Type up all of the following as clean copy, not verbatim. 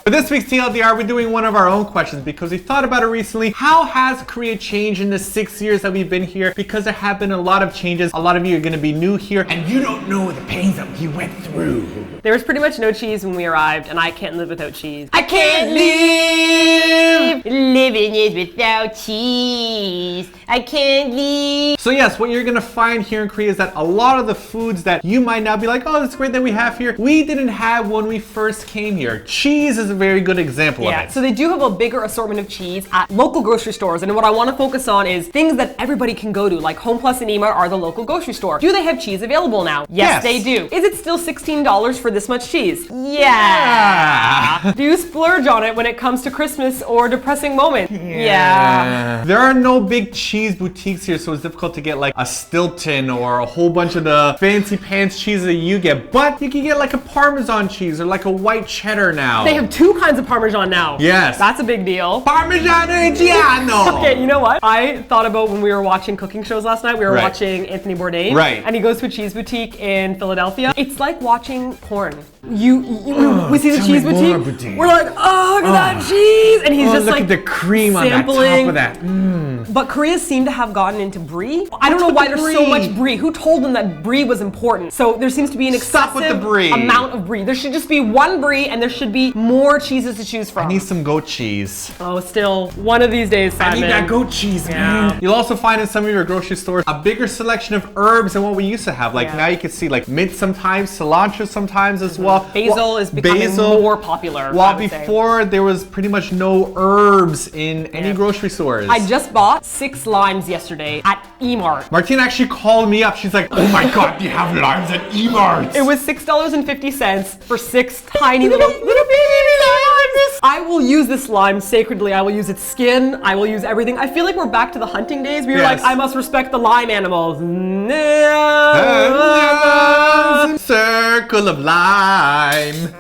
For this week's TLDR, we're doing one of our own questions because we thought about it recently. How has Korea changed in the 6 years that we've been here? Because there have been a lot of changes. A lot of you are going to be new here and you don't know the pains that we went through. There was pretty much no cheese when we arrived, and I can't live without cheese. I can't live! Living is without cheese. I can't live. So yes, what you're gonna find here in Korea is that a lot of the foods that you might now be like, oh, that's great that we have here, we didn't have when we first came here. Cheese is a very good example of it. So they do have a bigger assortment of cheese at local grocery stores, and what I want to focus on is things that everybody can go to, like Home Plus and Ema are the local grocery store. Do they have cheese available now? Yes, they do. Is it still $16 for this much cheese? Yeah. Do you splurge on it when it comes to Christmas or depressing moment? Yeah. There are no big cheese boutiques here, so it's difficult to get like a Stilton or a whole bunch of the fancy pants cheese that you get, but you can get like a Parmesan cheese or like a white cheddar now. They have two kinds of Parmesan now. Yes. That's a big deal. Parmigiano Reggiano. Okay, you know what? I thought about when we were watching cooking shows last night, we were watching Anthony Bourdain. Right. And he goes to a cheese boutique in Philadelphia. It's like watching porn. We see the cheese boutique. We're like, oh, look at that cheese. And he's just look like at the cream sampling. on that top of that. But Korea seemed to have gotten into brie. I don't know why there's so much brie. Who told them that brie was important? So there seems to be an excessive amount of brie. There should just be one brie and there should be more cheeses to choose from. I need some goat cheese. Oh, still, one of these days, Simon. I need that goat cheese, man. You'll also find in some of your grocery stores a bigger selection of herbs than what we used to have. Like now you can see like mint sometimes, cilantro sometimes as well. Basil is becoming more popular. While before there was pretty much no herbs in any grocery stores. I just bought 6 limes yesterday at E-Mart. Martina actually called me up. She's like, oh my God, you have limes at E-Mart. It was $6.50 for 6 tiny little baby limes. I will use this lime sacredly. I will use its skin. I will use everything. I feel like we're back to the hunting days. We were like, I must respect the lime animals. Circle of lime.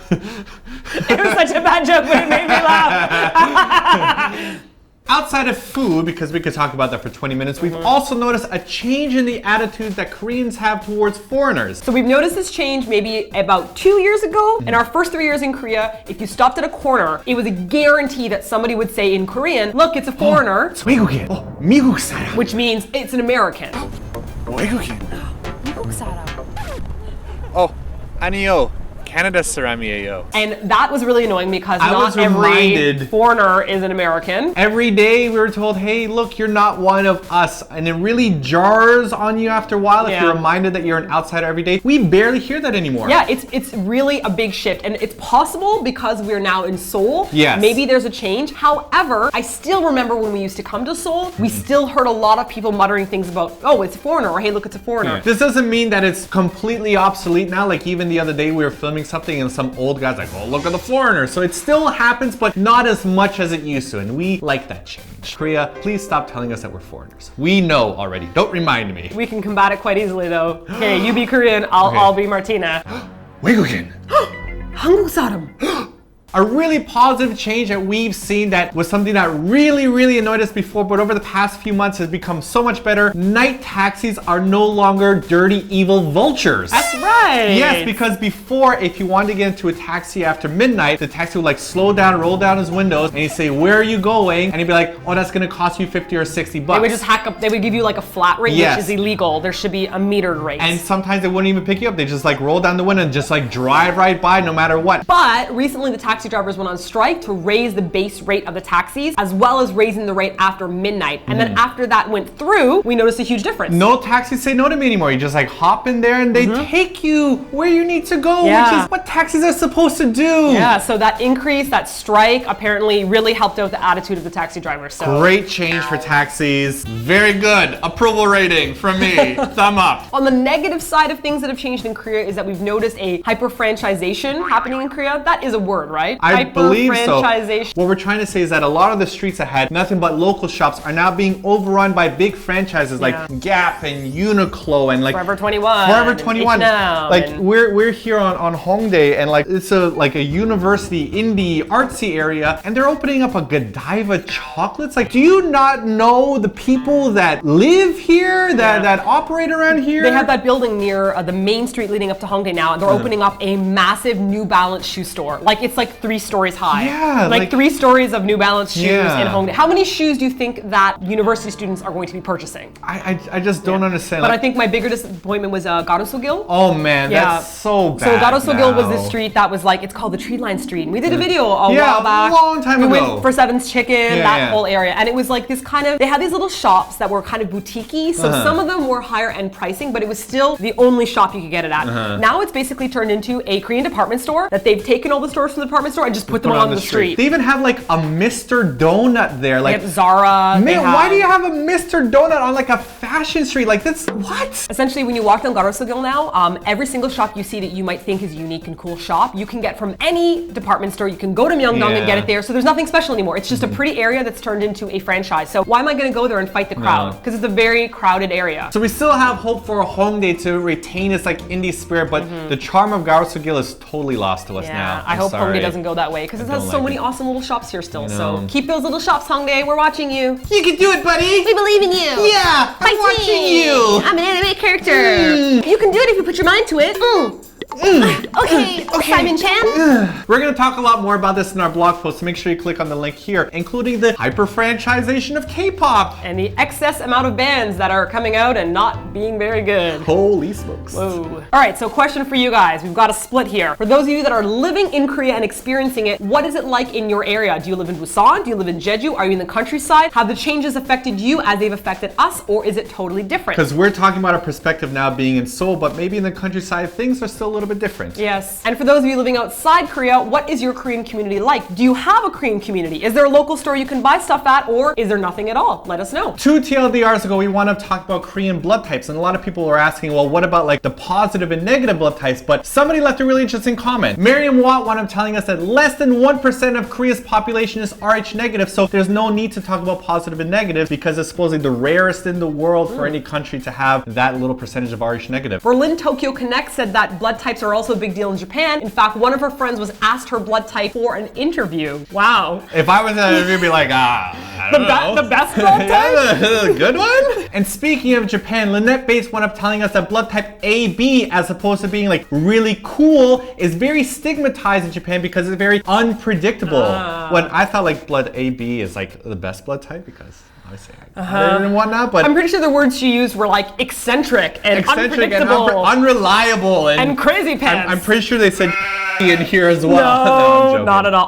It was such a bad joke, but it made me laugh. Outside of food, because we could talk about that for 20 minutes, we've also noticed a change in the attitude that Koreans have towards foreigners. So we've noticed this change maybe about 2 years ago. In our first 3 years in Korea, if you stopped at a corner, it was a guarantee that somebody would say in Korean, look, it's a foreigner. 외국인. 미국 사람. Which means it's an American. 외국인. 미국 사람. 아니요. Canada 사람이에요. And that was really annoying because not every foreigner is an American. Every day we were told, hey, look, you're not one of us. And it really jars on you after a while if you're reminded that you're an outsider every day. We barely hear that anymore. Yeah, it's really a big shift. And it's possible because we're now in Seoul. Yes. Maybe there's a change. However, I still remember when we used to come to Seoul, we still heard a lot of people muttering things about, oh, it's a foreigner, or hey, look, it's a foreigner. Yeah. This doesn't mean that it's completely obsolete now. Like even the other day we were filming something and some old guy's like, oh, look at the foreigner. So it still happens, but not as much as it used to. And we like that change. Korea, please stop telling us that we're foreigners. We know already. Don't remind me. We can combat it quite easily though. Okay, you be Korean, I'll be Martina. 외국인. 한국 사람. A really positive change that we've seen that was something that really annoyed us before, but over the past few months has become so much better. Night taxis are no longer dirty, evil vultures. That's right. Yes, because before, if you wanted to get into a taxi after midnight, the taxi would like slow down, roll down his windows, and he'd say, where are you going? And he'd be like, oh, that's gonna cost you 50 or 60 bucks. They would just hack up, they would give you like a flat rate, which is illegal. There should be a metered rate. And sometimes they wouldn't even pick you up. They just like roll down the window and just like drive right by no matter what. But recently the taxi drivers went on strike to raise the base rate of the taxis, as well as raising the rate after midnight. And then after that went through, we noticed a huge difference. No taxis say no to me anymore. You just like hop in there and they take you where you need to go, which is what taxis are supposed to do. Yeah, so that increase, that strike apparently really helped out the attitude of the taxi drivers. So great change for taxis. Very good. Approval rating from me. Thumb up. On the negative side of things that have changed in Korea is that we've noticed a hyper-franchisation happening in Korea. That is a word, right? right? I believe so. Hyper-franchisation. What we're trying to say is that a lot of the streets that had nothing but local shops are now being overrun by big franchises like Gap and Uniqlo and like Forever 21. Forever 21. H&M, Like and we're here on Hongdae, and like it's a university indie artsy area, and they're opening up a Godiva chocolates. Like, do you not know the people that live here, that operate around here? They have that building near the main street leading up to Hongdae now, and they're opening up a massive New Balance shoe store. Like, it's like 3 stories high. Yeah, like 3 stories of New Balance shoes in Hongdae. How many shoes do you think that university students are going to be purchasing? I just don't understand. But I think my bigger disappointment was Garosogil. Oh man, that's so bad. So Garosogil was this now. street that was like, it's called the Tree Line Street. And we did a video a while back. a long time ago. We went for Seven's Chicken, that whole area. And it was like this kind of, they had these little shops that were kind of boutique-y. So some of them were higher end pricing, but it was still the only shop you could get it at. Now it's basically turned into a Korean department store that they've taken all the stores from the department store and just put them on the street. They even have like a Mr. Donut there. Like they have Zara. Man, why do you have a Mr. Donut on like a fashion street? Like that's what? Essentially, when you walk down Garosogil now, every single shop you see that you might think is unique and cool shop, you can get from any department store. You can go to Myeongdong and get it there. So there's nothing special anymore. It's just a pretty area that's turned into a franchise. So why am I going to go there and fight the crowd? Because it's a very crowded area. So we still have hope for Hongdae to retain its like indie spirit, but the charm of Garosogil is totally lost to us now. I hope Hongdae doesn't go that way because it has so many awesome little shops here still. So keep those little shops, Hongdae. We're watching you. You can do it, buddy. We believe in you. Yeah, I'm watching you. I'm an anime character. You can do it if you put your mind to it. Okay, Simon Chan. We're going to talk a lot more about this in our blog post, so make sure you click on the link here, including the hyper-franchisation of K-pop. And the excess amount of bands that are coming out and not being very good. Holy smokes. Whoa. All right, so question for you guys. We've got a split here. For those of you that are living in Korea and experiencing it, what is it like in your area? Do you live in Busan? Do you live in Jeju? Are you in the countryside? Have the changes affected you as they've affected us, or is it totally different? Because we're talking about a perspective now being in Seoul, but maybe in the countryside, things are still a little bit different. Yes. And for those of you living outside Korea, what is your Korean community like? Do you have a Korean community? Is there a local store you can buy stuff at, or is there nothing at all? Let us know. 2 TLDRs ago, we want to talk about Korean blood types, and a lot of people were asking, well, what about like the positive and negative blood types? But somebody left a really interesting comment. Miriam Watt wound up telling us that less than 1% of Korea's population is Rh negative, so there's no need to talk about positive and negative because it's supposedly the rarest in the world for any country to have that little percentage of Rh negative. Berlin Tokyo Connect said that blood types are also a big deal in Japan. In fact, one of her friends was asked her blood type for an interview. Wow. If I was in an interview, I'd be like, I don't know. The best blood type? The good one? And speaking of Japan, Lynette Bates wound up telling us that blood type AB, as opposed to being like really cool, is very stigmatized in Japan because it's very unpredictable. When I thought like blood AB is like the best blood type because obviously and whatnot, but I'm pretty sure the words she used were like eccentric and unpredictable and unreliable and crazy pants. I'm pretty sure they said in here as well. No, I'm joking. not at all.